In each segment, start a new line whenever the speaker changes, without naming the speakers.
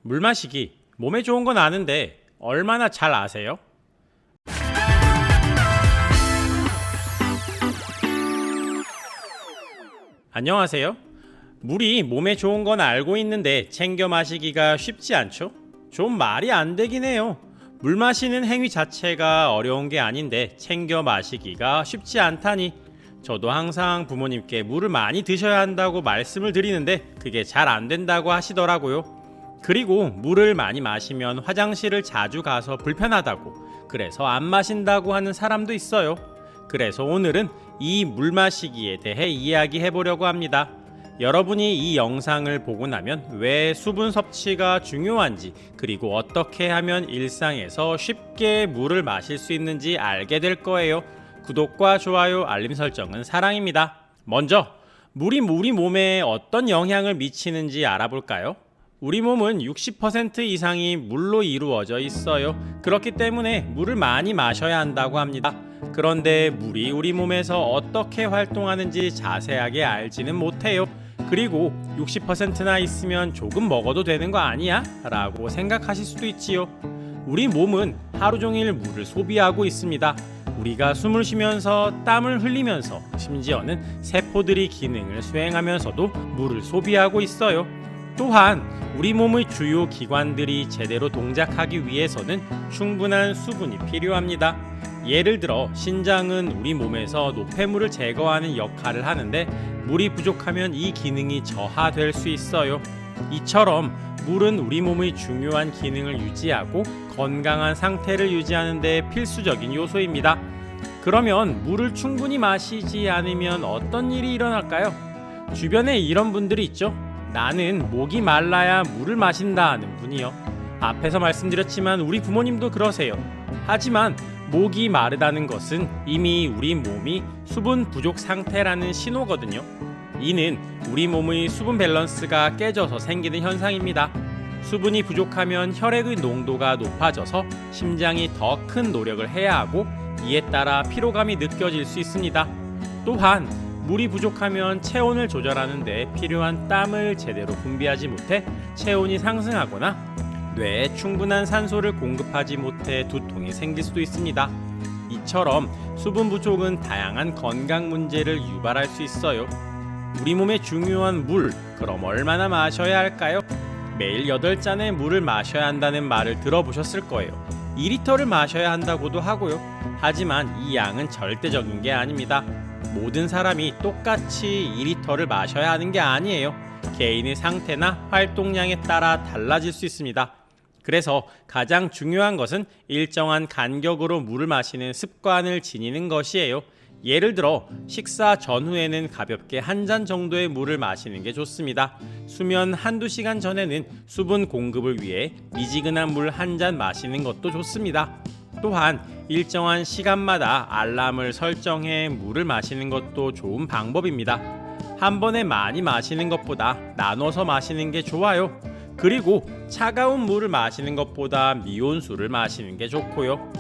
물 마시기 몸에 좋은 건 아는데 얼마나 잘 아세요? 안녕하세요. 물이 몸에 좋은 건 알고 있는데 챙겨 마시기가 쉽지 않죠? 좀 말이 안 되긴 해요. 물 마시는 행위 자체가 어려운 게 아닌데 챙겨 마시기가 쉽지 않다니. 저도 항상 부모님께 물을 많이 드셔야 한다고 말씀을 드리는데 그게 잘 안 된다고 하시더라고요. 그리고 물을 많이 마시면 화장실을 자주 가서 불편하다고, 그래서 안 마신다고 하는 사람도 있어요. 그래서 오늘은 이 물 마시기에 대해 이야기해 보려고 합니다. 여러분이 이 영상을 보고 나면 왜 수분 섭취가 중요한지, 그리고 어떻게 하면 일상에서 쉽게 물을 마실 수 있는지 알게 될 거예요. 구독과 좋아요, 알림 설정은 사랑입니다. 먼저 물이 우리 몸에 어떤 영향을 미치는지 알아볼까요? 우리 몸은 60% 이상이 물로 이루어져 있어요. 그렇기 때문에 물을 많이 마셔야 한다고 합니다. 그런데 물이 우리 몸에서 어떻게 활동하는지 자세하게 알지는 못해요. 그리고 60%나 있으면 조금 먹어도 되는 거 아니야? 라고 생각하실 수도 있지요. 우리 몸은 하루 종일 물을 소비하고 있습니다. 우리가 숨을 쉬면서 땀을 흘리면서 심지어는 세포들이 기능을 수행하면서도 물을 소비하고 있어요. 또한 우리 몸의 주요 기관들이 제대로 동작하기 위해서는 충분한 수분이 필요합니다. 예를 들어 신장은 우리 몸에서 노폐물을 제거하는 역할을 하는데 물이 부족하면 이 기능이 저하될 수 있어요. 이처럼 물은 우리 몸의 중요한 기능을 유지하고 건강한 상태를 유지하는 데 필수적인 요소입니다. 그러면 물을 충분히 마시지 않으면 어떤 일이 일어날까요? 주변에 이런 분들이 있죠. 나는 목이 말라야 물을 마신다 하는 분이요. 앞에서 말씀드렸지만 우리 부모님도 그러세요. 하지만 목이 마르다는 것은 이미 우리 몸이 수분 부족 상태라는 신호거든요. 이는 우리 몸의 수분 밸런스가 깨져서 생기는 현상입니다. 수분이 부족하면 혈액의 농도가 높아져서 심장이 더 큰 노력을 해야 하고, 이에 따라 피로감이 느껴질 수 있습니다. 또한 물이 부족하면 체온을 조절하는 데 필요한 땀을 제대로 분비하지 못해 체온이 상승하거나 뇌에 충분한 산소를 공급하지 못해 두통이 생길 수도 있습니다. 이처럼 수분 부족은 다양한 건강 문제를 유발할 수 있어요. 우리 몸에 중요한 물, 그럼 얼마나 마셔야 할까요? 매일 8잔의 물을 마셔야 한다는 말을 들어보셨을 거예요. 2리터를 마셔야 한다고도 하고요. 하지만 이 양은 절대적인 게 아닙니다. 모든 사람이 똑같이 2리터를 마셔야 하는 게 아니에요. 개인의 상태나 활동량에 따라 달라질 수 있습니다. 그래서 가장 중요한 것은 일정한 간격으로 물을 마시는 습관을 지니는 것이에요. 예를 들어 식사 전후에는 가볍게 한 잔 정도의 물을 마시는 게 좋습니다. 수면 한두 시간 전에는 수분 공급을 위해 미지근한 물 한 잔 마시는 것도 좋습니다. 또한 일정한 시간마다 알람을 설정해 물을 마시는 것도 좋은 방법입니다. 한 번에 많이 마시는 것보다 나눠서 마시는 게 좋아요. 그리고 차가운 물을 마시는 것보다 미온수를 마시는 게 좋고요.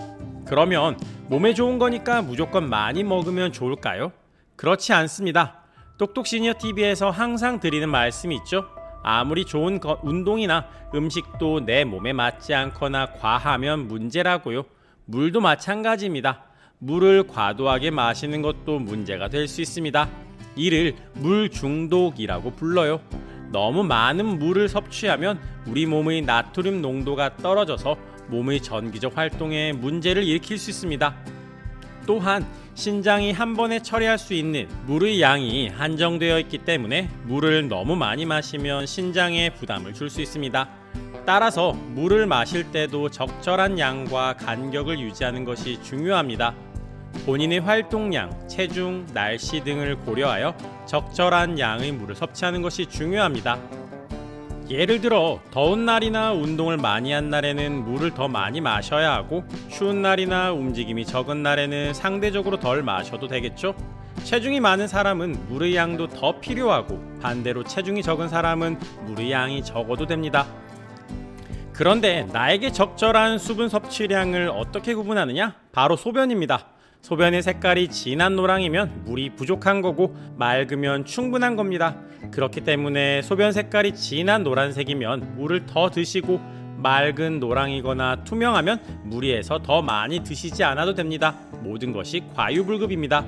그러면 몸에 좋은 거니까 무조건 많이 먹으면 좋을까요? 그렇지 않습니다. 똑똑시니어TV에서 항상 드리는 말씀이 있죠. 아무리 좋은 운동이나 음식도 내 몸에 맞지 않거나 과하면 문제라고요. 물도 마찬가지입니다. 물을 과도하게 마시는 것도 문제가 될 수 있습니다. 이를 물 중독이라고 불러요. 너무 많은 물을 섭취하면 우리 몸의 나트륨 농도가 떨어져서 몸의 전기적 활동에 문제를 일으킬 수 있습니다. 또한 신장이 한 번에 처리할 수 있는 물의 양이 한정되어 있기 때문에 물을 너무 많이 마시면 신장에 부담을 줄 수 있습니다. 따라서 물을 마실 때도 적절한 양과 간격을 유지하는 것이 중요합니다. 본인의 활동량, 체중, 날씨 등을 고려하여 적절한 양의 물을 섭취하는 것이 중요합니다. 예를 들어 더운 날이나 운동을 많이 한 날에는 물을 더 많이 마셔야 하고, 추운 날이나 움직임이 적은 날에는 상대적으로 덜 마셔도 되겠죠? 체중이 많은 사람은 물의 양도 더 필요하고, 반대로 체중이 적은 사람은 물의 양이 적어도 됩니다. 그런데 나에게 적절한 수분 섭취량을 어떻게 구분하느냐? 바로 소변입니다. 소변의 색깔이 진한 노랑이면 물이 부족한 거고 맑으면 충분한 겁니다. 그렇기 때문에 소변 색깔이 진한 노란색이면 물을 더 드시고 맑은 노랑이거나 투명하면 무리해서 더 많이 드시지 않아도 됩니다. 모든 것이 과유불급입니다.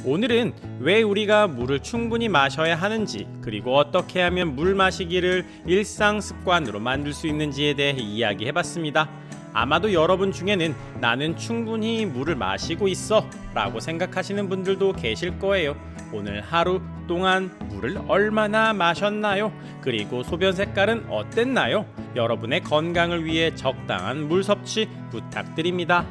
오늘은 왜 우리가 물을 충분히 마셔야 하는지, 그리고 어떻게 하면 물 마시기를 일상 습관으로 만들 수 있는지에 대해 이야기해봤습니다. 아마도 여러분 중에는 나는 충분히 물을 마시고 있어 라고 생각하시는 분들도 계실 거예요. 오늘 하루 동안 물을 얼마나 마셨나요? 그리고 소변 색깔은 어땠나요? 여러분의 건강을 위해 적당한 물 섭취 부탁드립니다.